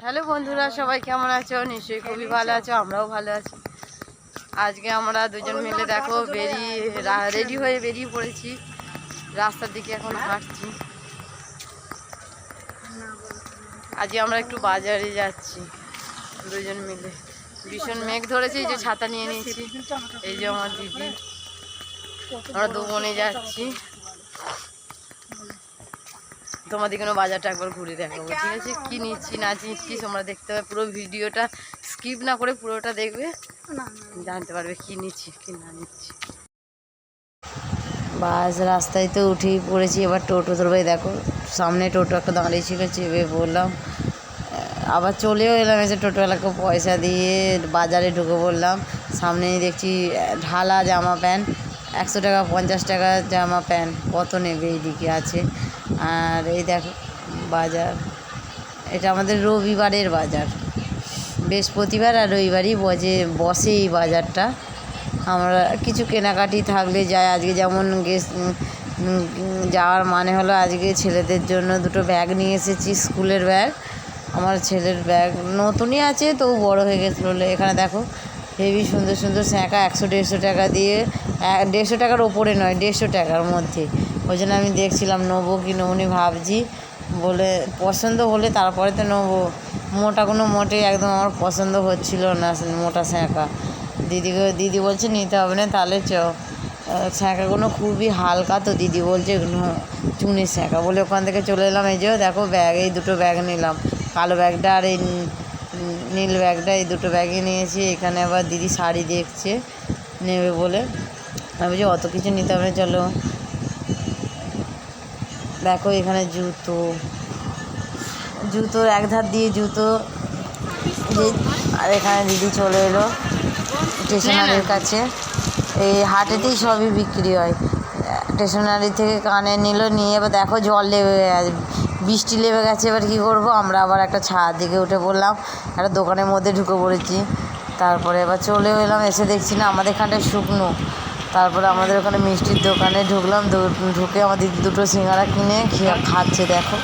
Hello বন্ধুরা, সবাই কেমন আছো? নিশ্চয়ই খুবই ভালো আছো, আমরাও ভালো আছি। আজকে আমরা দুজন মিলে দেখো রেডি হয়ে বেরিয়ে পড়েছি, রাস্তার দিকে এখন হাঁটছি। আজকে আমরা একটু বাজারে যাচ্ছি দুজন মিলে। ভীষণ মেঘ ধরেছে, এই যে ছাতা নিয়ে নিয়েছি, এই যে আমার দিদি, আমরা দু বোনে যাচ্ছি। তোমাদের কোনো বাজারটা একবার ঘুরে দেখাবো, ঠিক আছে? কি নিচ্ছি না নিচ্ছি তোমরা দেখতে হবে, পুরো ভিডিওটা স্কিপ না করে পুরোটা দেখবে, জানতে পারবে কি নিচ্ছি কি না নিচ্ছি। বাস রাস্তায় তো উঠেই পড়েছি, এবার টোটো ধরবে। দেখো সামনে টোটো একটা দাঁড়িয়ে ছিল, চেপে বললাম, আবার চলেও এলাম। এসে টোটোওয়ালাকে পয়সা দিয়ে বাজারে ঢুকে পড়লাম। সামনেই দেখছি ঢালা জামা প্যান্ট, 100 টাকা 50 টাকা জামা প্যান্ট, কত নেবে এইদিকে আছে। আর এই দেখো বাজার, এটা আমাদের রবিবারের বাজার, বৃহস্পতিবার আর রবিবারই বসে এই বাজারটা। আমরা কিছু কেনাকাটি থাকলে যাই। আজকে যেমন যাওয়ার মানে হলো, আজকে ছেলেদের জন্য দুটো ব্যাগ নিয়ে এসেছি, স্কুলের ব্যাগ। আমার ছেলের ব্যাগ নতুনই আছে, তো বড় হয়ে গেছিলো। এখানে দেখো হেভি সুন্দর সুন্দর স্যাঁকা, 100-150 টাকা দিয়ে, 150 টাকার ওপরে নয়, 150 টাকার মধ্যে। ওই জন্য আমি দেখছিলাম নেবো কি নেবো নি ভাবছি, বলে পছন্দ হলে তারপরে তো নেবো। মোটাগুলো মোটে একদম আমার পছন্দ হচ্ছিল না, মোটা স্যাঁকা। দিদি বলছে নিতে হবে না, তাহলে স্যাঁকাগুলো খুবই হালকা, তো দিদি বলছে চুনের স্যাঁকা বলে ওখান থেকে চলে এলাম। এই যে দেখো ব্যাগ, এই দুটো ব্যাগ নিলাম, কালো ব্যাগটা আর এই নীল ব্যাগটা, এই দুটো ব্যাগই নিয়েছি। এখানে আবার দিদি শাড়ি দেখছে নেবে বলে, আমি বলছি অত কিছু নিতে হবে না, চলো। দেখো এখানে জুতোর এক ধার দিয়ে জুতো, আর এখানে দিদি চলে এলো স্টেশনারির কাছে। এই হাটেতেই সবই বিক্রি হয়। স্টেশনারি থেকে কানে নিল, নিয়ে এবার দেখো জল লেবে গেছে, বৃষ্টি লেবে গেছে। এবার কী করবো, আমরা আবার একটা ছাদ দিকে উঠে পড়লাম, একটা দোকানের মধ্যে ঢুকে পড়েছি। তারপরে এবার চলেও এলাম, এসে দেখছি না আমাদের এখানটায় শুকনো। তারপরে আমাদের ওখানে মিষ্টির দোকানে ঢুকলাম, ঢুকে আমার দিদি দুটো সিঙ্গারা কিনে খাচ্ছে। দেখো